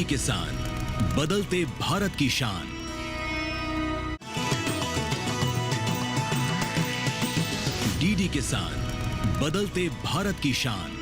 किसान, बदलते भारत की शान। डीडी किसान, बदलते भारत की शान।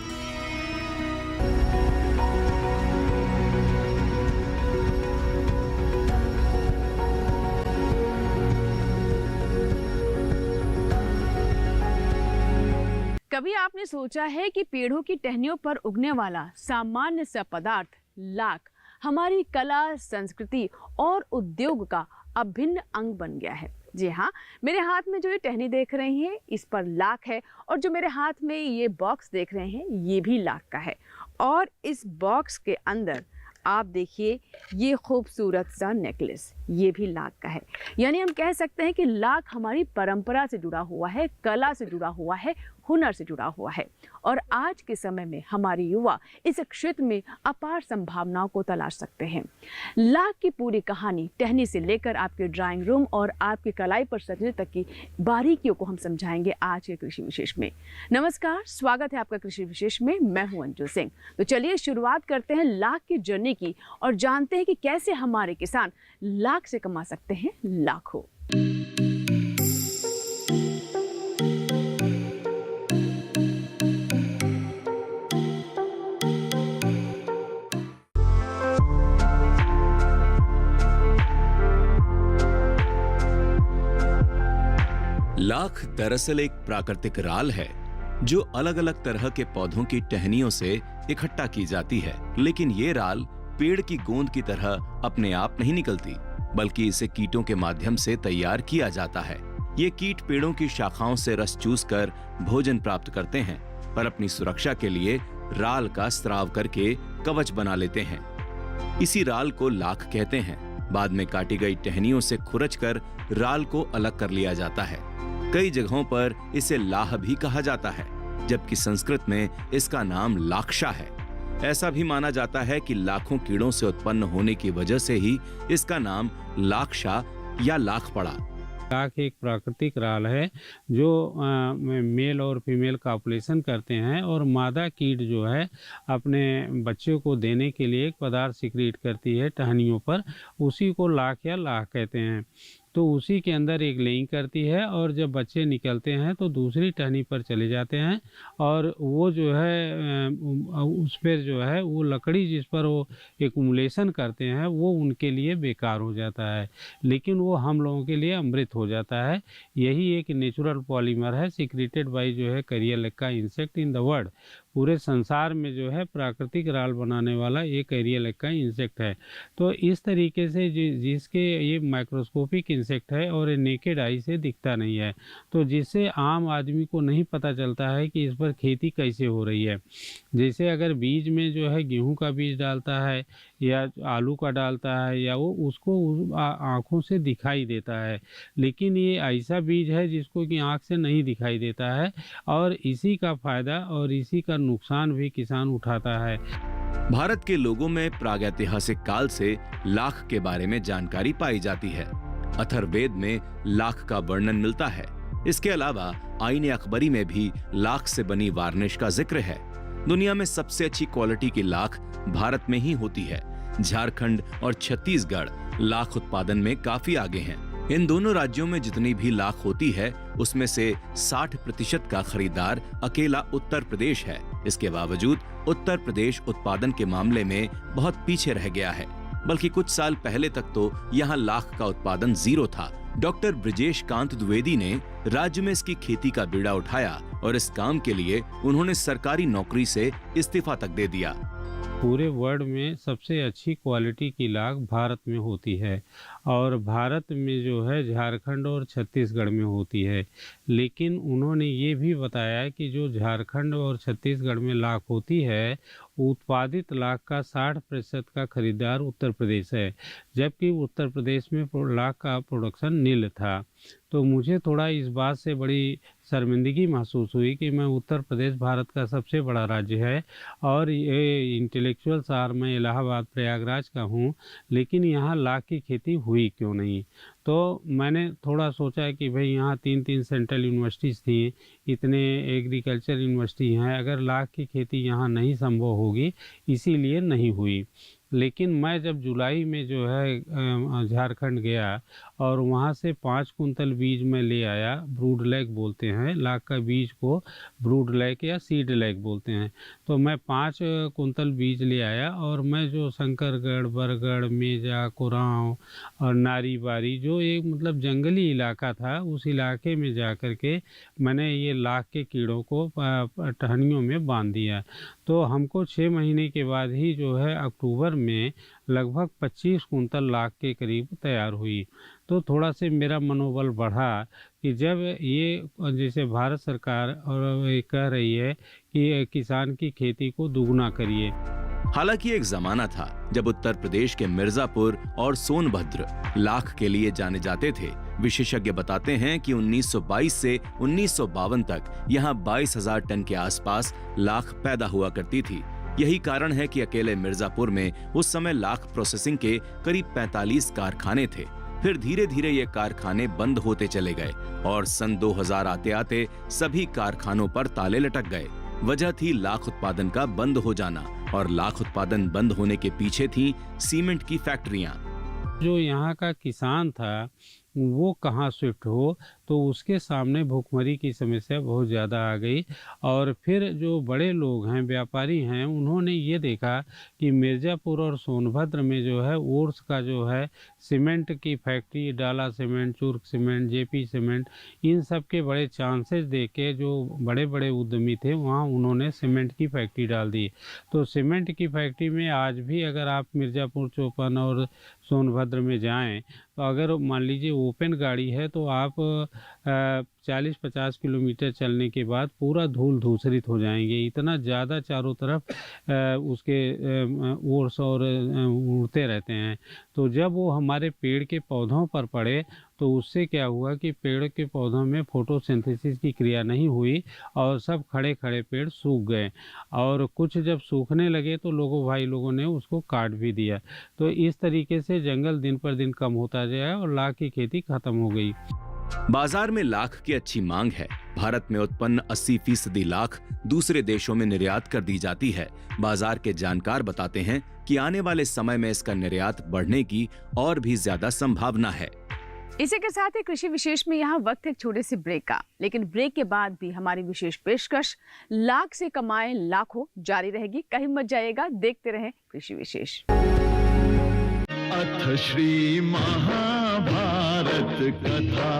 कभी आपने सोचा है कि पेड़ों की टहनियों पर उगने वाला सामान्य सा पदार्थ लाख हमारी कला, संस्कृति और उद्योग का अभिन्न अंग बन गया है। जी हाँ, मेरे हाथ में जो ये टहनी देख रही हैं इस पर लाख है, और जो मेरे हाथ में ये बॉक्स देख रहे हैं ये भी लाख का है। और इस बॉक्स के अंदर आप देखिए ये खूबसूरत सा नेकलेस, ये भी लाख का है। यानी हम कह सकते हैं कि लाख हमारी परंपरा से जुड़ा हुआ है, कला से जुड़ा हुआ है, हुनर से जुड़ा हुआ है। और आज के समय में हमारे युवा इस क्षेत्र में अपार संभावनाओं को तलाश सकते हैं। लाख की पूरी कहानी टहनी से लेकर आपके ड्राइंग रूम और आपकी कलाई पर सजने तक की बारीकियों को हम समझाएंगे आज के कृषि विशेष में। नमस्कार, स्वागत है आपका कृषि विशेष में। मैं हूं अंजू सिंह। तो चलिए शुरुआत करते हैं लाख की जर्नी की और जानते हैं कि कैसे हमारे किसान लाख से कमा सकते हैं लाखों। लाख दरअसल एक प्राकृतिक राल है जो अलग अलग तरह के पौधों की टहनियों से इकट्ठा की जाती है। लेकिन ये राल पेड़ की गोंद की तरह अपने आप नहीं निकलती, बल्कि इसे कीटों के माध्यम से तैयार किया जाता है। ये कीट पेड़ों की शाखाओं से रस चूसकर भोजन प्राप्त करते हैं, पर अपनी सुरक्षा के लिए राल का स्राव करके कवच बना लेते हैं। इसी राल को लाख कहते हैं। बाद में काटी गई टहनियों से खुरचकर राल को अलग कर लिया जाता है। कई जगहों पर इसे लाह भी कहा जाता है, जबकि संस्कृत में इसका नाम लाक्षा है। ऐसा भी माना जाता है कि लाखों कीड़ों से उत्पन्न होने की वजह से ही इसका नाम लाक्षा या लाख पड़ा। लाख एक प्राकृतिक राल है जो मेल और फीमेल कॉपुलेशन करते हैं, और मादा कीट जो है अपने बच्चों को देने के लिए एक पदार्थ सिक्रीट करती है टहनियों पर, उसी को लाख या लाख कहते हैं। तो उसी के अंदर एक लेइंग करती है, और जब बच्चे निकलते हैं तो दूसरी टहनी पर चले जाते हैं, और वो जो है उस पर जो है वो लकड़ी जिस पर वो एक्युमुलेशन करते हैं वो उनके लिए बेकार हो जाता है, लेकिन वो हम लोगों के लिए अमृत हो जाता है। यही एक नेचुरल पॉलीमर है सिक्रेटेड बाय जो है करियलेक्का इंसेक्ट इन द वर्ल्ड। पूरे संसार में जो है प्राकृतिक राल बनाने वाला एक करियलेक्का इंसेक्ट है। तो इस तरीके से जिसके ये माइक्रोस्कोपिक इंसेक्ट है और नेकेड आई से दिखता नहीं है, तो जिससे आम आदमी को नहीं पता चलता है कि इस पर खेती कैसे हो रही है। जैसे अगर बीज में जो है गेहूं का बीज डालता है या आलू का डालता है, या वो उसको आँखों से दिखाई देता है, लेकिन ये ऐसा बीज है जिसको कि आँख से नहीं दिखाई देता है, और इसी का फायदा और इसी का नुकसान भी किसान उठाता है। भारत के लोगों में प्रागैतिहासिक काल से लाख के बारे में जानकारी पाई जाती है। अथर्ववेद में लाख का वर्णन मिलता है। इसके अलावा आईने अकबरी में भी लाख से बनी वार्निश का जिक्र है। दुनिया में सबसे अच्छी क्वालिटी की लाख भारत में ही होती है। झारखंड और छत्तीसगढ़ लाख उत्पादन में काफी आगे हैं। इन दोनों राज्यों में जितनी भी लाख होती है उसमें से 60% का खरीदार अकेला उत्तर प्रदेश है। इसके बावजूद उत्तर प्रदेश उत्पादन के मामले में बहुत पीछे रह गया है, बल्कि कुछ साल पहले तक तो यहाँ लाख का उत्पादन 0 था। डॉक्टर ब्रिजेश कांत द्विवेदी ने राज्य में इसकी खेती का बीड़ा उठाया और इस काम के लिए उन्होंने सरकारी नौकरी से इस्तीफा तक दे दिया। पूरे वर्ल्ड में सबसे अच्छी क्वालिटी की लाख भारत में होती है, और भारत में जो है झारखंड और छत्तीसगढ़ में होती है। लेकिन उन्होंने ये भी बताया कि जो झारखंड और छत्तीसगढ़ में लाख होती है, उत्पादित लाख का 60% का खरीदार उत्तर प्रदेश है, जबकि उत्तर प्रदेश में लाख का प्रोडक्शन नील था। तो मुझे थोड़ा इस बात से बड़ी शर्मिंदगी महसूस हुई कि मैं उत्तर प्रदेश भारत का सबसे बड़ा राज्य है, और ये इंटेलेक्चुअल शहर में इलाहाबाद प्रयागराज का हूँ, लेकिन यहाँ लाख की खेती हुई क्यों नहीं। तो मैंने थोड़ा सोचा कि भाई यहाँ 3 सेंट्रल यूनिवर्सिटीज़ थी, इतने एग्रीकल्चर यूनिवर्सिटी हैं, अगर लाख की खेती यहाँ नहीं संभव होगी इसीलिए नहीं हुई। लेकिन मैं जब जुलाई में जो है झारखंड गया और वहाँ से 5 कुंतल बीज मैं ले आया। ब्रूड लैग बोलते हैं, लाख का बीज को ब्रूड लैग या सीड लैग बोलते हैं। तो मैं 5 कुंतल बीज ले आया और मैं जो शंकरगढ़, बरगढ़, मेजा, कुरांव और नारीबारी जो एक मतलब जंगली इलाका था, उस इलाके में जा कर के मैंने ये लाख के कीड़ों को टहनियों में बांध दिया। तो हमको 6 महीने के बाद ही जो है अक्टूबर में लगभग 25 कुंतल लाख के करीब तैयार हुई। तो थोड़ा से मेरा मनोबल बढ़ा कि जब ये जैसे भारत सरकार और ये कह रही है कि किसान की खेती को दुगना करिए। हालांकि एक जमाना था जब उत्तर प्रदेश के मिर्जापुर और सोनभद्र लाख के लिए जाने जाते थे। विशेषज्ञ बताते हैं कि 1922 से 1952 तक यहाँ 22,000 टन के आसपास लाख पैदा हुआ करती थी। यही कारण है कि अकेले मिर्जापुर में उस समय लाख प्रोसेसिंग के करीब 45 कारखाने थे। फिर धीरे धीरे ये कारखाने बंद होते चले गए और सन 2000 आते आते सभी कारखानों पर ताले लटक गए। वजह थी लाख उत्पादन का बंद हो जाना, और लाख उत्पादन बंद होने के पीछे थी सीमेंट की फैक्ट्रियां। जो यहाँ का किसान था वो कहाँ शिफ्ट हो, तो उसके सामने भूखमरी की समस्या बहुत ज़्यादा आ गई। और फिर जो बड़े लोग हैं, व्यापारी हैं, उन्होंने ये देखा कि मिर्ज़ापुर और सोनभद्र में जो है ओर्स का जो है सीमेंट की फैक्ट्री, Dalla cement, Churk cement, JP cement, इन सब के बड़े चांसेस देख के जो बड़े बड़े उद्यमी थे वहाँ उन्होंने सीमेंट की फैक्ट्री डाल दी। तो सीमेंट की फैक्ट्री में आज भी अगर आप मिर्ज़ापुर, चौपन और सोनभद्र में जाएं तो अगर मान लीजिए ओपन गाड़ी है तो आप 40-50 किलोमीटर चलने के बाद पूरा धूल धूसरित हो जाएंगे। इतना ज़्यादा चारों तरफ उसके ओर्स और उड़ते रहते हैं। तो जब वो हमारे पेड़ के पौधों पर पड़े तो उससे क्या हुआ कि पेड़ के पौधों में फोटोसिंथेसिस की क्रिया नहीं हुई और सब खड़े खड़े पेड़ सूख गए। और कुछ जब सूखने लगे तो भाई लोगों ने उसको काट भी दिया। तो इस तरीके से जंगल दिन पर दिन कम होता गया और लाख की खेती खत्म हो गई। बाजार में लाख की अच्छी मांग है। भारत में उत्पन्न 80% लाख दूसरे देशों में निर्यात कर दी जाती है। बाजार के जानकार बताते हैं कि आने वाले समय में इसका निर्यात बढ़ने की और भी ज्यादा संभावना है। इसी के साथ ही कृषि विशेष में यहाँ वक्त है एक छोटे से ब्रेक का, लेकिन ब्रेक के बाद भी हमारी विशेष पेशकश लाख से कमाए लाखों जारी रहेगी। कहीं मत जाइएगा, देखते रहें कृषि विशेष। अथ श्री महाभारत कथा,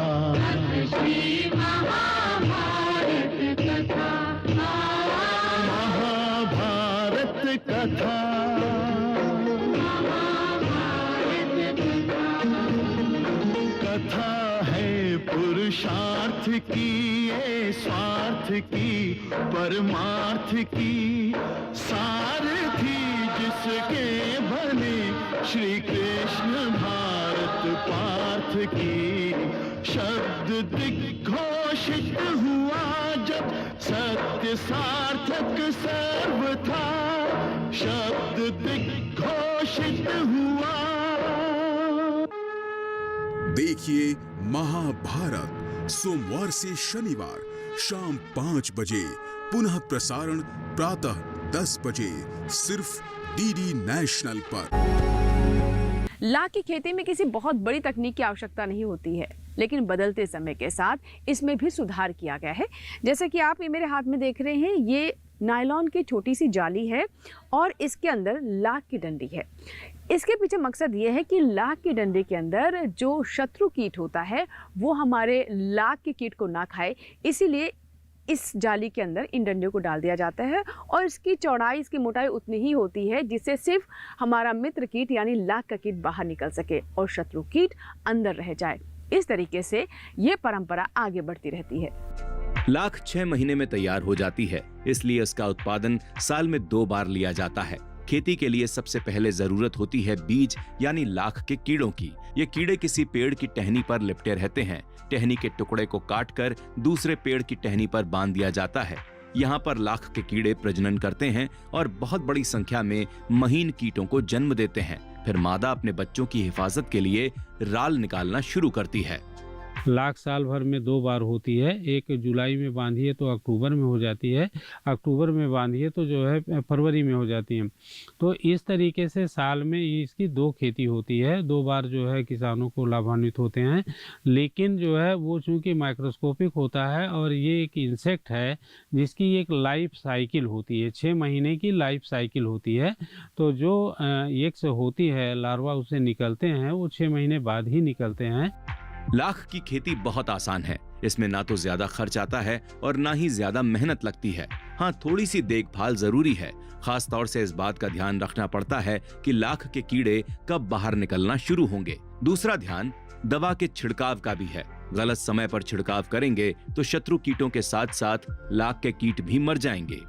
महाभारत कथा, कथा है पुरुषार्थ की, ये स्वार्थ की, परमार्थ की, सारथी जिसके बने श्री कृष्ण भारत पार्थ की। शब्द दिग्घोषित हुआ जब सत्य सार्थक सर्वथा, शब्द दिग्घोषित हुआ। देखिए महाभारत सोमवार से शनिवार शाम 5 बजे, पुनः प्रसारण प्रातः 10 बजे, सिर्फ डीडी नेशनल पर। लाख की खेती में किसी बहुत बड़ी तकनीक की आवश्यकता नहीं होती है, लेकिन बदलते समय के साथ इसमें भी सुधार किया गया है। जैसे कि आप ये मेरे हाथ में देख रहे हैं, ये नायलॉन की छोटी सी जाली है और इसके अंदर लाख की डंडी है। इसके पीछे मकसद ये है कि लाख की डंडी के अंदर जो शत्रु कीट होता है वो हमारे लाख के कीट को ना खाए, इसीलिए इस जाली के अंदर इन डंडियों को डाल दिया जाता है। और इसकी चौड़ाई, इसकी मोटाई उतनी ही होती है जिससे सिर्फ हमारा मित्र कीट यानी लाख का कीट बाहर निकल सके और शत्रु कीट अंदर रह जाए। इस तरीके से ये परंपरा आगे बढ़ती रहती है। लाख 6 महीने में तैयार हो जाती है, इसलिए इसका उत्पादन साल में 2 बार लिया जाता है। खेती के लिए सबसे पहले जरूरत होती है बीज यानी लाख के कीड़ों की। ये कीड़े किसी पेड़ की टहनी पर लिपटे रहते हैं। टहनी के टुकड़े को काटकर दूसरे पेड़ की टहनी पर बांध दिया जाता है। यहाँ पर लाख के कीड़े प्रजनन करते हैं और बहुत बड़ी संख्या में महीन कीटों को जन्म देते हैं। फिर मादा अपने बच्चों की हिफाजत के लिए राल निकालना शुरू करती है। लाख साल भर में 2 बार होती है। एक जुलाई में बांधिए तो अक्टूबर में हो जाती है, अक्टूबर में बांधिए तो जो है फरवरी में हो जाती है। तो इस तरीके से साल में इसकी 2 खेती होती है, 2 बार जो है किसानों को लाभान्वित होते हैं। लेकिन जो है वो चूँकि माइक्रोस्कोपिक होता है और ये एक इंसेक्ट है जिसकी एक लाइफ साइकिल होती है, 6 महीने की लाइफ साइकिल होती है। तो जो एग्स होती है, लार्वा उससे निकलते हैं, वो 6 महीने बाद ही निकलते हैं। लाख की खेती बहुत आसान है। इसमें ना तो ज्यादा खर्च आता है और ना ही ज्यादा मेहनत लगती है। हाँ, थोड़ी सी देखभाल जरूरी है। खास तौर से इस बात का ध्यान रखना पड़ता है कि लाख के कीड़े कब बाहर निकलना शुरू होंगे। दूसरा ध्यान दवा के छिड़काव का भी है। गलत समय पर छिड़काव करेंगे तो शत्रु कीटों के साथ साथ लाख के कीट भी मर जाएंगे।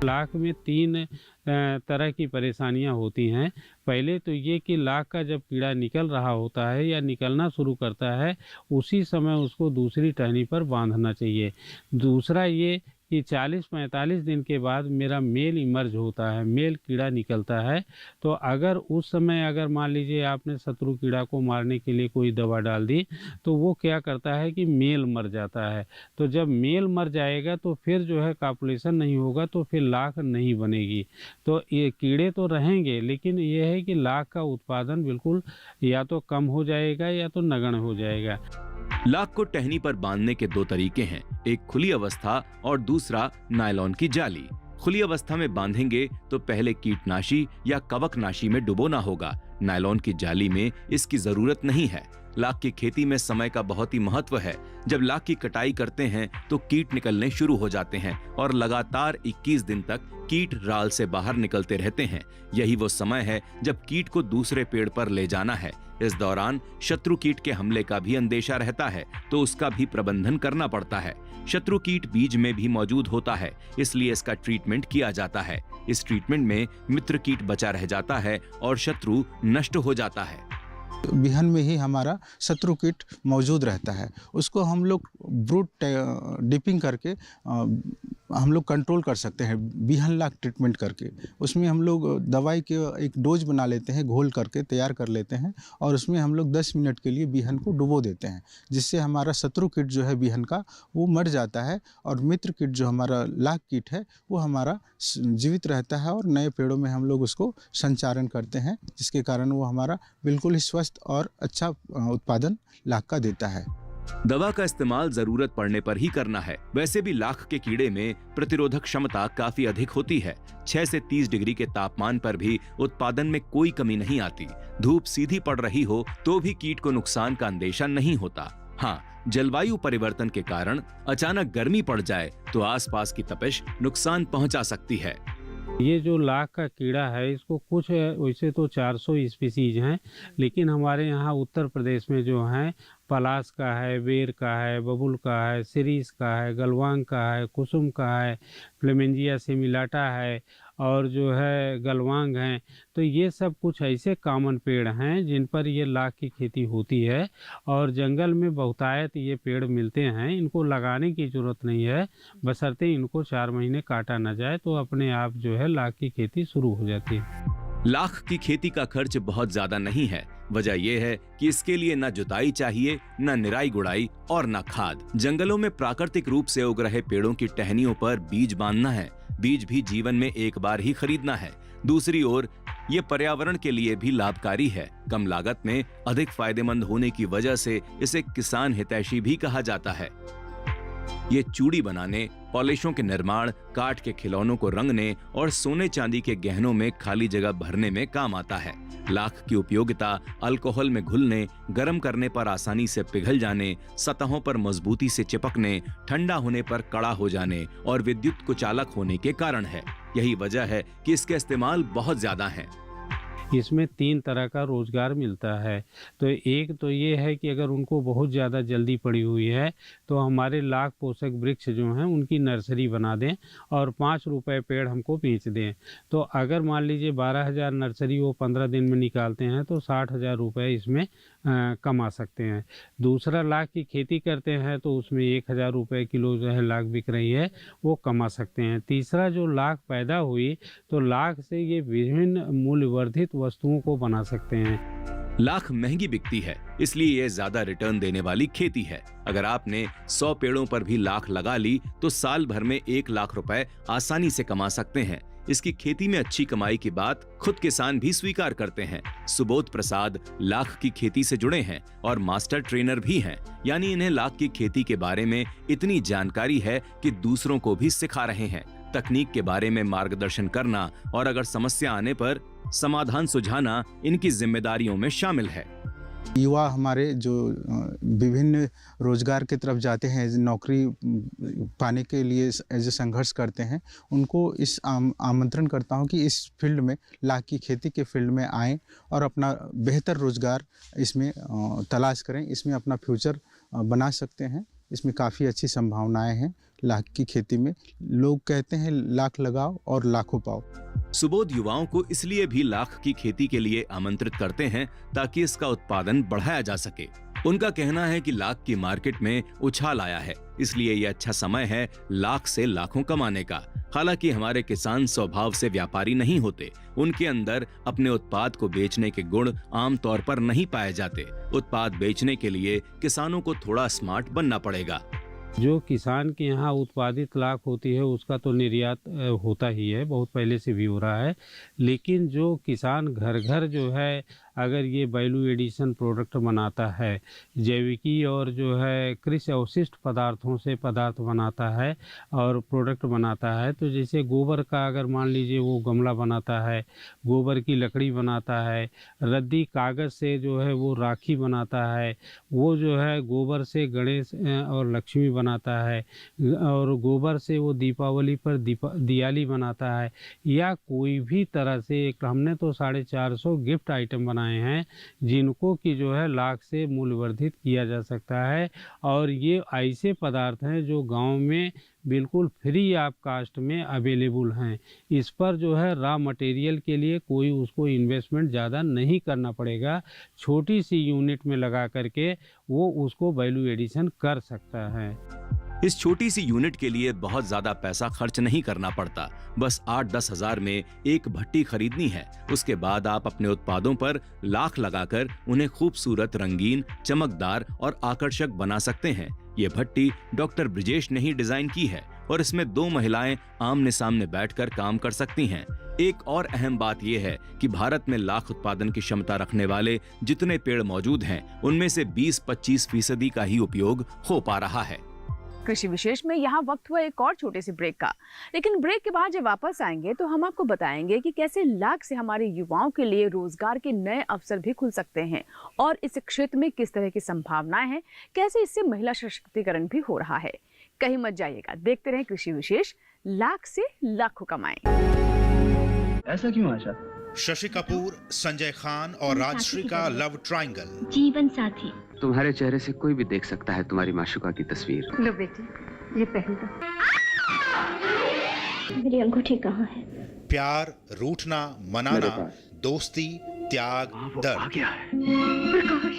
लाख में 3 तरह की परेशानियां होती हैं। पहले तो ये कि लाख का जब कीड़ा निकल रहा होता है या निकलना शुरू करता है, उसी समय उसको दूसरी टहनी पर बांधना चाहिए। दूसरा ये कि 40-45 दिन के बाद मेरा मेल इमर्ज होता है, मेल कीड़ा निकलता है। तो अगर उस समय अगर मान लीजिए आपने शत्रु कीड़ा को मारने के लिए कोई दवा डाल दी, तो वो क्या करता है कि मेल मर जाता है। तो जब मेल मर जाएगा तो फिर जो है कॉपुलेशन नहीं होगा, तो फिर लाख नहीं बनेगी। तो ये कीड़े तो रहेंगे, लेकिन ये है कि लाख का उत्पादन बिल्कुल या तो कम हो जाएगा या तो नगण्य हो जाएगा। लाख को टहनी पर बांधने के 2 तरीके हैं, एक खुली अवस्था और दूसरा नायलॉन की जाली। खुली अवस्था में बांधेंगे तो पहले कीटनाशी या कवकनाशी में डुबोना होगा। नायलॉन की जाली में इसकी जरूरत नहीं है। लाख की खेती में समय का बहुत ही महत्व है। जब लाख की कटाई करते हैं तो कीट निकलने शुरू हो जाते हैं और लगातार 21 दिन तक कीट राल से बाहर निकलते रहते हैं। यही वो समय है जब कीट को दूसरे पेड़ पर ले जाना है। इस दौरान शत्रु कीट के हमले का भी अंदेशा रहता है, तो उसका भी प्रबंधन करना पड़ता है। शत्रु कीट बीज में भी मौजूद होता है, इसलिए इसका ट्रीटमेंट किया जाता है। इस ट्रीटमेंट में मित्र कीट बचा रह जाता है और शत्रु नष्ट हो जाता है। बिहन में ही हमारा शत्रु कीट मौजूद रहता है। उसको हम लोग ब्रूट डिपिंग करके हम लोग कंट्रोल कर सकते हैं, बिहन लाख ट्रीटमेंट करके। उसमें हम लोग दवाई के एक डोज बना लेते हैं, घोल करके तैयार कर लेते हैं और उसमें हम लोग 10 मिनट के लिए बिहन को डुबो देते हैं, जिससे हमारा शत्रु कीट जो है बिहन का वो मर जाता है और मित्र कीट जो हमारा लाख कीट है वो हमारा जीवित रहता है और नए पेड़ों में हम लोग उसको संचारण करते हैं, जिसके कारण वो हमारा बिल्कुल ही स्वस्थ और अच्छा उत्पादन लाख का देता है। दवा का इस्तेमाल जरूरत पड़ने पर ही करना है। वैसे भी लाख के कीड़े में प्रतिरोधक क्षमता काफी अधिक होती है। 6 से 30 डिग्री के तापमान पर भी उत्पादन में कोई कमी नहीं आती। धूप सीधी पड़ रही हो तो भी कीट को नुकसान का अंदेशा नहीं होता। हाँ, जलवायु परिवर्तन के कारण अचानक गर्मी पड़ जाए तो आसपास की तपिश नुकसान पहुंचा सकती है। ये जो लाख का कीड़ा है, इसको कुछ वैसे तो 400 स्पीसीज हैं, लेकिन हमारे यहाँ उत्तर प्रदेश में जो हैं पलाश का है, बेर का है, बबुल का है, सिरीस का है, गलवांग का है, कुसुम का है, फ्लेमेंजिया सिमिलाटा है और जो है गलवांग हैं। तो ये सब कुछ ऐसे कॉमन पेड़ हैं जिन पर ये लाख की खेती होती है और जंगल में बहुतायत ये पेड़ मिलते हैं। इनको लगाने की जरूरत नहीं है, बशर्ते इनको 4 महीने काटा न जाए तो अपने आप जो है लाख की खेती शुरू हो जाती है। लाख की खेती का खर्च बहुत ज्यादा नहीं है। वजह यह है कि इसके लिए न जुताई चाहिए, न निराई गुड़ाई और न खाद। जंगलों में प्राकृतिक रूप से उग रहे पेड़ों की टहनियों पर बीज बांधना है। बीज भी जीवन में एक बार ही खरीदना है। दूसरी ओर ये पर्यावरण के लिए भी लाभकारी है। कम लागत में अधिक फायदेमंद होने की वजह से इसे किसान हितैषी भी कहा जाता है। ये चूड़ी बनाने, पॉलिशों के निर्माण, काठ के खिलौनों को रंगने और सोने चांदी के गहनों में खाली जगह भरने में काम आता है। लाख की उपयोगिता अल्कोहल में घुलने, गर्म करने पर आसानी से पिघल जाने, सतहों पर मजबूती से चिपकने, ठंडा होने पर कड़ा हो जाने और विद्युत कुचालक होने के कारण है। यही वजह है कि इसके इस्तेमाल बहुत ज्यादा है। इसमें 3 तरह का रोजगार मिलता है। तो एक तो ये है कि अगर उनको बहुत ज़्यादा जल्दी पड़ी हुई है तो हमारे लाख पोषक वृक्ष जो हैं उनकी नर्सरी बना दें और 5 रुपए पेड़ हमको बेच दें। तो अगर मान लीजिए 12,000 नर्सरी वो 15 दिन में निकालते हैं तो 60,000 रुपये इसमें कमा सकते हैं। दूसरा, लाख की खेती करते हैं तो उसमें 1,000 रुपये किलो जो है लाख बिक रही है, वो कमा सकते हैं। तीसरा, जो लाख पैदा हुई तो लाख से ये विभिन्न मूल्यवर्धित वस्तुओं को बना सकते हैं। लाख महंगी बिकती है, इसलिए ये ज्यादा रिटर्न देने वाली खेती है। अगर आपने 100 पेड़ों पर भी लाख लगा ली तो साल भर में 1 लाख रुपए आसानी से कमा सकते हैं। इसकी खेती में अच्छी कमाई की बात खुद किसान भी स्वीकार करते हैं। सुबोध प्रसाद लाख की खेती से जुड़े हैं और मास्टर ट्रेनर भी हैं, यानी इन्हें लाख की खेती के बारे में इतनी जानकारी है कि दूसरों को भी सिखा रहे हैं। तकनीक के बारे में मार्गदर्शन करना और अगर समस्या आने पर समाधान सुझाना इनकी जिम्मेदारियों में शामिल है। युवा हमारे जो विभिन्न रोजगार की तरफ जाते हैं, नौकरी पाने के लिए एज ए संघर्ष करते हैं, उनको इस आमंत्रण करता हूं कि इस फील्ड में, लाख की खेती के फील्ड में आएं और अपना बेहतर रोजगार इसमें तलाश करें। इसमें अपना फ्यूचर बना सकते हैं। इसमें काफ़ी अच्छी संभावनाएं हैं लाख की खेती में। लोग कहते हैं लाख लगाओ और लाखों पाओ। सुबोध युवाओं को इसलिए भी लाख की खेती के लिए आमंत्रित करते हैं ताकि इसका उत्पादन बढ़ाया जा सके। उनका कहना है कि लाख की मार्केट में उछाल आया है, इसलिए यह अच्छा समय है लाख से लाखों कमाने का। हालांकि हमारे किसान स्वभाव से व्यापारी नहीं होते, उनके अंदर अपने उत्पाद को बेचने के गुण आमतौर पर नहीं पाए जाते। उत्पाद बेचने के लिए किसानों को थोड़ा स्मार्ट बनना पड़ेगा। जो किसान के यहाँ उत्पादित लाख होती है उसका तो निर्यात होता ही है, बहुत पहले से भी हो रहा है। लेकिन जो किसान घर घर जो है अगर ये वैल्यू एडिशन प्रोडक्ट बनाता है, जैविकी और जो है कृषि अवशिष्ट पदार्थों से पदार्थ बनाता है और प्रोडक्ट बनाता है, तो जैसे गोबर का अगर मान लीजिए वो गमला बनाता है, गोबर की लकड़ी बनाता है, रद्दी कागज़ से जो है वो राखी बनाता है, वो जो है गोबर से गणेश और लक्ष्मी बनाता है, और गोबर से वो दीपावली पर दियाली बनाता है, या कोई भी तरह से हमने तो 450 गिफ्ट आइटम बनाए हैं जिनको कि जो है लाख से मूल्यवर्धित किया जा सकता है। और ये ऐसे पदार्थ हैं जो गांव में बिल्कुल फ्री ऑफ कास्ट में अवेलेबल हैं। इस पर जो है रॉ मटेरियल के लिए कोई उसको इन्वेस्टमेंट ज़्यादा नहीं करना पड़ेगा। छोटी सी यूनिट में लगा करके वो उसको वैल्यू एडिशन कर सकता है। इस छोटी सी यूनिट के लिए बहुत ज्यादा पैसा खर्च नहीं करना पड़ता। बस 8-10 हजार में एक भट्टी खरीदनी है। उसके बाद आप अपने उत्पादों पर लाख लगाकर उन्हें खूबसूरत, रंगीन, चमकदार और आकर्षक बना सकते हैं। ये भट्टी डॉक्टर ब्रिजेश ने ही डिजाइन की है और इसमें 2 महिलाएं आमने सामने बैठकर काम कर सकती हैं। एक और अहम बात यह है कि भारत में लाख उत्पादन की क्षमता रखने वाले जितने पेड़ मौजूद हैं, उनमें से 20-25% का ही उपयोग हो पा रहा है। कृषि विशेष में यहाँ वक्त हुआ एक और छोटे से ब्रेक का, लेकिन ब्रेक के बाद जब वापस आएंगे तो हम आपको बताएंगे कि कैसे लाख से हमारे युवाओं के लिए रोजगार के नए अवसर भी खुल सकते हैं और इस क्षेत्र में किस तरह की संभावनाएं हैं, कैसे इससे महिला सशक्तिकरण भी हो रहा है। कहीं मत जाइएगा, देखते रहें कृषि विशेष। लाख से लाखों कमाएं। ऐसा क्यों आशा? शशि कपूर, संजय खान और राजश्री का लव ट्रायंगल। जीवन साथी। तुम्हारे चेहरे से कोई भी देख सकता है तुम्हारी माशुका की तस्वीर। लो बेटी, ये पहन लो। मेरी अंगूठी कहाँ है? प्यार, रूठना, मनाना, दोस्ती, त्याग, दर्द। आ गया है। प्रकाश।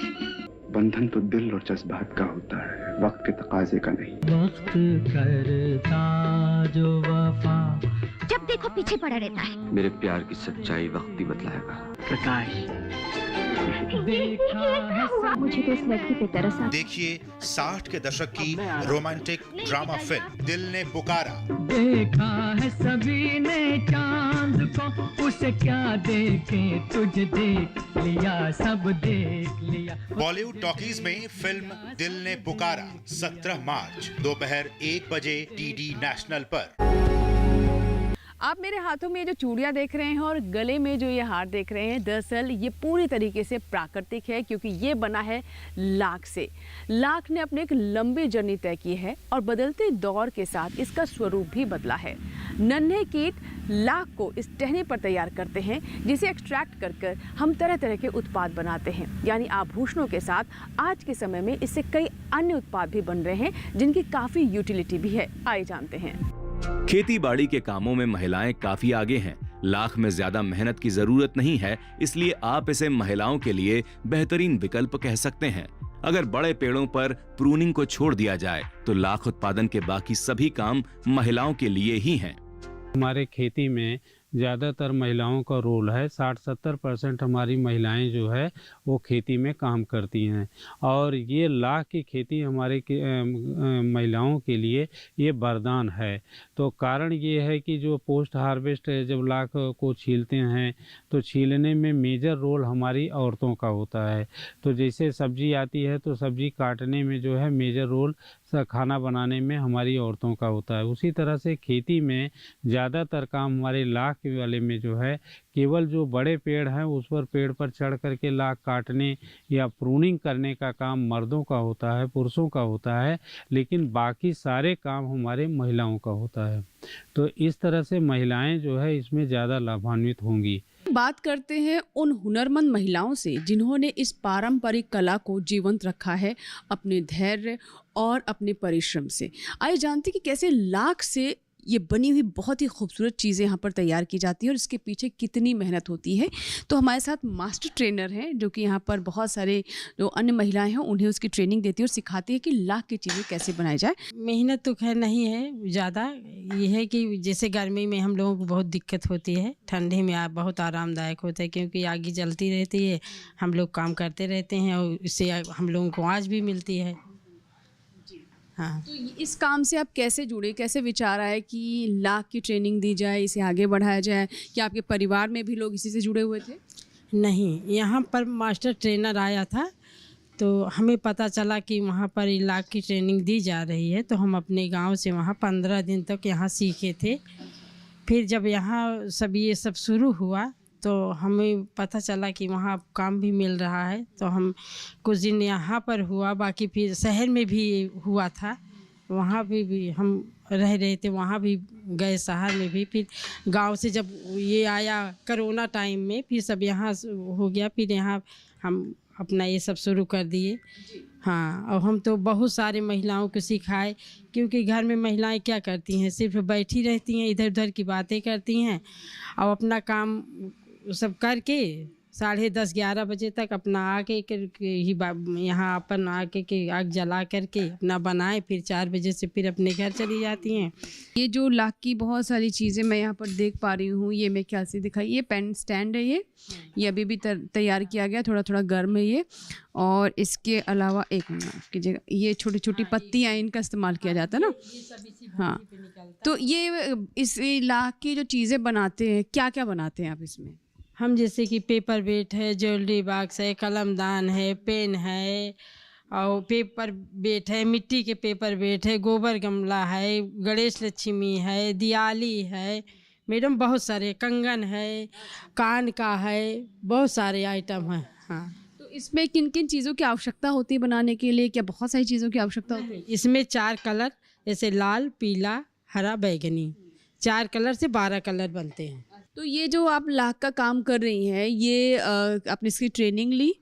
बंधन तो दिल और जज्बात का होता है, वक्त के तकाजे का नहीं। वक्त करता जो वफा जब देखो पीछे पड़ा रहता है। मेरे प्यार की सच्चाई वक्त ही बतलाएगा। प्रकाश, मुझे तो इस लड़की पे तरस आता। देखिए 60 के दशक की रोमांटिक ड्रामा फिल्म दिल ने पुकारा। देखा है सभी ने चांद को, उसे क्या देखे तुझे देख लिया, सब देख लिया। बॉलीवुड टॉकीज में फिल्म दिल ने पुकारा 17 मार्च दोपहर 1 बजे डीडी नेशनल पर। आप मेरे हाथों में जो चूड़ियाँ देख रहे हैं और गले में जो ये हार देख रहे हैं, दरअसल ये पूरी तरीके से प्राकृतिक है, क्योंकि ये बना है लाख से। लाख ने अपने एक लंबी जर्नी तय की है और बदलते दौर के साथ इसका स्वरूप भी बदला है। नन्हे कीट लाख को इस टहनी पर तैयार करते हैं, जिसे एक्सट्रैक्ट कर हम तरह तरह के उत्पाद बनाते हैं। यानी आभूषणों के साथ आज के समय में इससे कई अन्य उत्पाद भी बन रहे हैं, जिनकी काफ़ी यूटिलिटी भी है। आइए जानते हैं। खेती बाड़ी के कामों में महिलाएं काफी आगे हैं। लाख में ज्यादा मेहनत की जरूरत नहीं है, इसलिए आप इसे महिलाओं के लिए बेहतरीन विकल्प कह सकते हैं। अगर बड़े पेड़ों पर प्रूनिंग को छोड़ दिया जाए तो लाख उत्पादन के बाकी सभी काम महिलाओं के लिए ही हैं। हमारे खेती में ज़्यादातर महिलाओं का रोल है। 60-70% हमारी महिलाएं जो है वो खेती में काम करती हैं और ये लाख की खेती हमारे महिलाओं के लिए ये वरदान है। तो कारण ये है कि जो पोस्ट हार्वेस्ट जब लाख को छीलते हैं तो छीलने में मेजर रोल हमारी औरतों का होता है। तो जैसे सब्जी आती है तो सब्जी काटने में जो है मेजर रोल खाना बनाने में हमारी औरतों का होता है। उसी तरह से खेती में ज़्यादातर काम हमारे लाख वाले में जो है केवल जो बड़े पेड़ हैं उस पर पेड़ पर चढ़ करके लाख काटने या प्रूनिंग करने का काम मर्दों का होता है, पुरुषों का होता है, लेकिन बाकी सारे काम हमारे महिलाओं का होता है। तो इस तरह से महिलाएं जो है इसमें ज़्यादा लाभान्वित होंगी। बात करते हैं उन हुनरमंद महिलाओं से जिन्होंने इस पारंपरिक कला को जीवंत रखा है अपने धैर्य और अपने परिश्रम से। आइए जानते हैं कि कैसे लाख से ये बनी हुई बहुत ही खूबसूरत चीज़ें यहाँ पर तैयार की जाती हैं और इसके पीछे कितनी मेहनत होती है। तो हमारे साथ मास्टर ट्रेनर हैं जो कि यहाँ पर बहुत सारे जो अन्य महिलाएं हैं उन्हें उसकी ट्रेनिंग देती है और सिखाती है कि लाख की चीज़ें कैसे बनाई जाए। मेहनत तो खैर नहीं है ज़्यादा, ये है कि जैसे गर्मी में हम लोगों को बहुत दिक्कत होती है, ठंडी में आप बहुत आरामदायक होता है क्योंकि आग जलती रहती है, हम लोग काम करते रहते हैं और इससे हम लोगों को आँच भी मिलती है। हाँ। तो इस काम से आप कैसे जुड़े, कैसे विचार आया कि लाख की ट्रेनिंग दी जाए, इसे आगे बढ़ाया जाए? क्या आपके परिवार में भी लोग इसी से जुड़े हुए थे? नहीं, यहाँ पर मास्टर ट्रेनर आया था तो हमें पता चला कि वहाँ पर लाख की ट्रेनिंग दी जा रही है, तो हम अपने गांव से वहाँ 15 दिन तक यहाँ सीखे थे। फिर जब यहाँ सब ये सब शुरू हुआ तो हमें पता चला कि वहाँ काम भी मिल रहा है, तो हम कुछ दिन यहाँ पर हुआ, बाकी फिर शहर में भी हुआ था, वहाँ भी हम रह रहे थे, वहाँ भी गए शहर में भी। फिर गांव से जब ये आया कोरोना टाइम में फिर सब यहाँ हो गया, फिर यहाँ हम अपना ये सब शुरू कर दिए। हाँ, और हम तो बहुत सारे महिलाओं को सिखाए क्योंकि घर में महिलाएं क्या करती हैं, सिर्फ बैठी रहती हैं, इधर उधर की बातें करती हैं और अपना काम सब करके 10:30-11 बजे तक अपना आके ही यहाँ अपन आके के आग जला करके अपना बनाए, फिर 4 बजे से फिर अपने घर चली जाती हैं। ये जो लाख की बहुत सारी चीज़ें मैं यहाँ पर देख पा रही हूँ, ये मैं क्या से दिखाई, ये पेन स्टैंड है, ये अभी भी तैयार किया गया, थोड़ा थोड़ा गर्म है ये। और इसके अलावा एक मिनट कीजिएगा, ये छोटी छोटी पत्तियाँ, इनका इस्तेमाल किया जाता है ना। हाँ, तो ये इस लाख की जो चीज़ें बनाते हैं, क्या क्या बनाते हैं आप इसमें? हम जैसे कि पेपर वेट है, ज्वेलरी बॉक्स है, कलमदान है, पेन है और पेपर वेट है, मिट्टी के पेपर वेट है, गोबर गमला है, गणेश लक्ष्मी है, दियाली है, मैडम बहुत सारे, कंगन है, कान का है, बहुत सारे आइटम हैं। हाँ, तो इसमें किन किन चीज़ों की आवश्यकता होती है बनाने के लिए? क्या बहुत सारी चीज़ों की आवश्यकता होती है? इसमें 4 कलर, जैसे लाल, पीला, हरा, बैगनी, 4 कलर से 12 कलर बनते हैं। तो ये जो आप लाख का काम कर रही हैं, ये आपने इसकी ट्रेनिंग ली?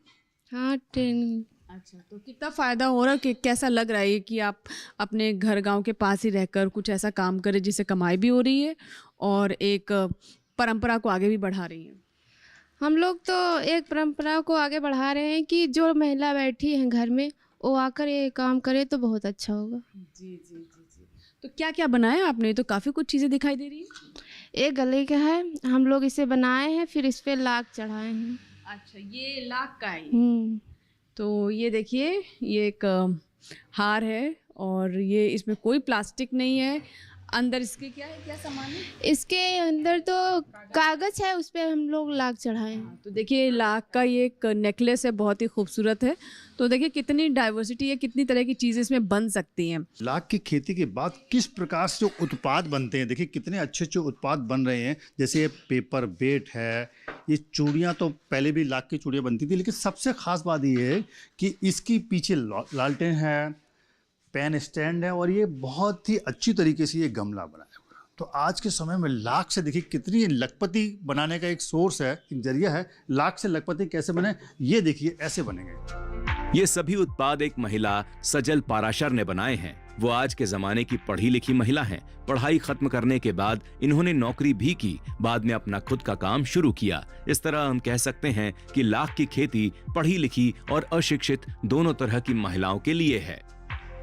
हाँ, ट्रेनिंग। अच्छा, तो कितना फ़ायदा हो रहा है, कैसा लग रहा है कि आप अपने घर गांव के पास ही रहकर कुछ ऐसा काम करें जिससे कमाई भी हो रही है और एक परंपरा को आगे भी बढ़ा रही हैं? हम लोग तो एक परंपरा को आगे बढ़ा रहे हैं कि जो महिला बैठी हैं घर में वो आकर ये काम करे तो बहुत अच्छा होगा। जी जी जी जी। तो क्या क्या बनाया आपने? तो काफ़ी कुछ चीज़ें दिखाई दे रही है। एक गले का है, हम लोग इसे बनाए हैं, फिर इस पे लाख चढ़ाए हैं। अच्छा, ये लाख का है। तो ये देखिए, ये एक हार है और ये इसमें कोई प्लास्टिक नहीं है। अंदर इसके क्या है, क्या सामान है? इसके अंदर तो कागज है, उस पे हम लोग लाख चढ़ाए हैं। तो देखिए, लाख का ये एक नेकलेस है, बहुत ही खूबसूरत है। तो देखिए कितनी डाइवर्सिटी है, कितनी तरह की चीज़ें इसमें बन सकती हैं। लाख की खेती के बाद किस प्रकार से जो उत्पाद बनते हैं, देखिए कितने अच्छे अच्छे उत्पाद बन रहे हैं। जैसे ये पेपर वेट है, ये चूड़ियाँ तो पहले भी लाख की चूड़ियाँ बनती थी, लेकिन सबसे ख़ास बात ये है कि इसकी पीछे लालटेन है, पेन स्टैंड है और ये बहुत ही अच्छी तरीके से ये गमला बनाया हुआ है। तो आज के समय में लाख से देखिए कितनी लखपति बनाने का एक सोर्स है, एक जरिया है। लाख से लखपति कैसे बने, ये देखिए ऐसे बनेंगे। ये सभी उत्पाद एक महिला सजल पाराशर ने बनाए हैं। वो आज के जमाने की पढ़ी लिखी महिला हैं। पढ़ाई खत्म करने के बाद इन्होंने नौकरी भी की, बाद में अपना खुद का काम शुरू किया। इस तरह हम कह सकते हैं कि लाख की खेती पढ़ी लिखी और अशिक्षित दोनों तरह की महिलाओं के लिए है।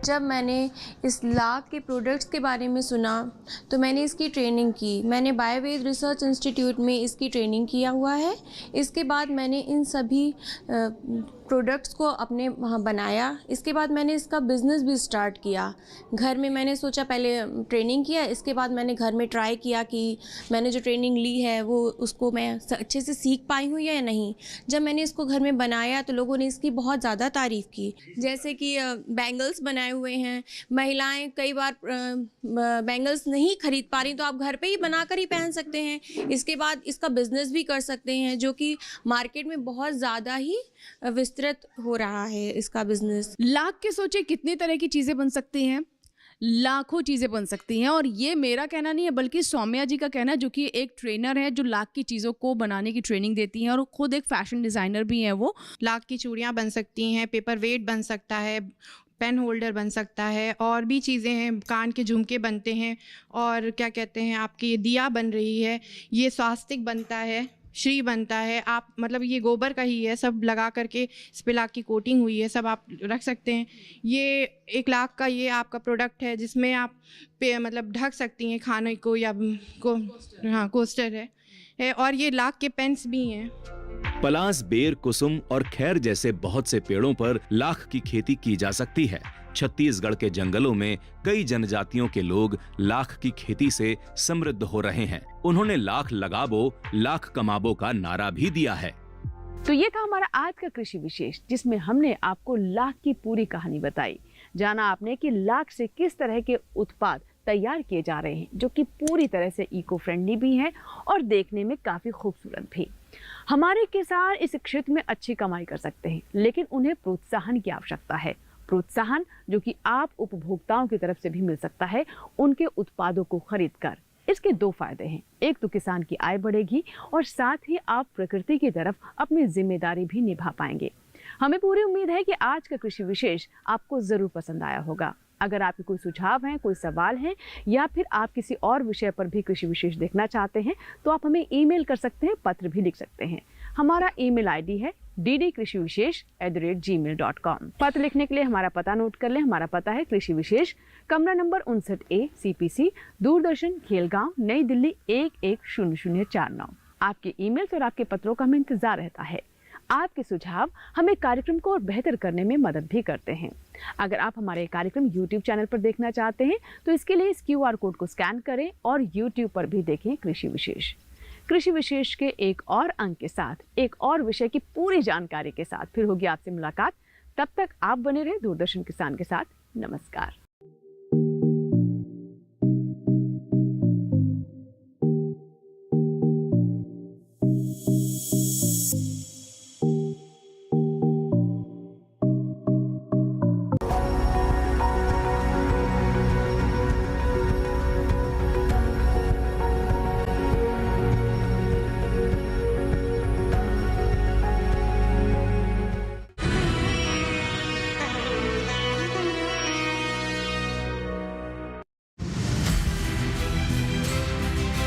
जब मैंने इस लाख के प्रोडक्ट्स के बारे में सुना तो मैंने इसकी ट्रेनिंग की। मैंने बायोवेद रिसर्च इंस्टीट्यूट में इसकी ट्रेनिंग किया हुआ है। इसके बाद मैंने इन सभी प्रोडक्ट्स को अपने वहाँ बनाया। इसके बाद मैंने इसका बिज़नेस भी स्टार्ट किया। घर में मैंने सोचा पहले ट्रेनिंग किया, इसके बाद मैंने घर में ट्राई किया कि मैंने जो ट्रेनिंग ली है वो उसको मैं अच्छे से सीख पाई हूँ या नहीं। जब मैंने इसको घर में बनाया तो लोगों ने इसकी बहुत ज़्यादा तारीफ़ की। जैसे कि बैंगल्स बनाए हुए हैं, महिलाएं कई बार बैंगल्स नहीं खरीद पा रही तो आप घर पे ही बनाकर ही पहन सकते हैं। इसके बाद इसका बिज़नेस भी कर सकते हैं जो कि मार्केट में बहुत ज़्यादा ही विस्तृत हो रहा है इसका बिज़नेस। लाख के सोचे कितनी तरह की चीज़ें बन सकती हैं, लाखों चीज़ें बन सकती हैं। और ये मेरा कहना नहीं है बल्कि सौम्या जी का कहना है, जो कि एक ट्रेनर है जो लाख की चीज़ों को बनाने की ट्रेनिंग देती हैं और खुद एक फैशन डिज़ाइनर भी हैं। वो लाख की चूड़ियाँ बन सकती हैं, पेपर वेट बन सकता है, पेन होल्डर बन सकता है, और भी चीज़ें हैं, कान के झुमके बनते हैं, और क्या कहते हैं आपकी दिया बन रही है, ये स्वास्तिक बनता है, श्री बनता है। आप मतलब ये गोबर का ही है, सब लगा करके इस पे लाख की कोटिंग हुई है, सब आप रख सकते हैं। ये 1 लाख का ये आपका प्रोडक्ट है जिसमें आप पे मतलब ढक सकती हैं खाने को या हाँ कोस्टर है। और ये लाख के पेन्स भी हैं। पलास, बेर, कुसुम और खैर जैसे बहुत से पेड़ों पर लाख की खेती की जा सकती है। छत्तीसगढ़ के जंगलों में कई जनजातियों के लोग लाख की खेती से समृद्ध हो रहे हैं। उन्होंने लाख लगाबो लाख कमाबो का नारा भी दिया है। तो ये था हमारा आज का कृषि विशेष, जिसमें हमने आपको लाख की पूरी कहानी बताई। जाना आपने कि लाख से किस तरह के उत्पाद तैयार किए जा रहे हैं, जो कि पूरी तरह से इको फ्रेंडली भी हैं और देखने में काफ़ी खूबसूरत भी। हमारे किसान इस क्षेत्र में अच्छी कमाई कर सकते हैं, लेकिन उन्हें प्रोत्साहन की आवश्यकता है। प्रोत्साहन जो कि आप उपभोक्ताओं की तरफ से भी मिल सकता है उनके उत्पादों को खरीदकर। इसके 2 फायदे हैं, एक तो किसान की आय बढ़ेगी और साथ ही आप प्रकृति की तरफ अपनी जिम्मेदारी भी निभा पाएंगे। हमें पूरी उम्मीद है कि आज का कृषि विशेष आपको जरूर पसंद आया होगा। अगर आपके कोई सुझाव हैं, कोई सवाल हैं, या फिर आप किसी और विषय पर भी कृषि विशेष देखना चाहते हैं तो आप हमें ईमेल कर सकते हैं, पत्र भी लिख सकते हैं। हमारा ईमेल आईडी है ddkrishivishesh@gmail.com। पत्र लिखने के लिए हमारा पता नोट कर लें। हमारा पता है कृषि विशेष, कमरा number 59A, CPC, Doordarshan, Khelgaon, नई दिल्ली 110049। आपके ईमेल और आपके पत्रों का हमें इंतजार रहता है। आपके सुझाव हमें कार्यक्रम को और बेहतर करने में मदद भी करते हैं। अगर आप हमारे कार्यक्रम YouTube चैनल पर देखना चाहते हैं तो इसके लिए इस QR कोड को स्कैन करें और YouTube पर भी देखें कृषि विशेष। कृषि विशेष के एक और अंक के साथ, एक और विषय की पूरी जानकारी के साथ फिर होगी आपसे मुलाकात। तब तक आप बने रहे दूरदर्शन किसान के साथ। नमस्कार।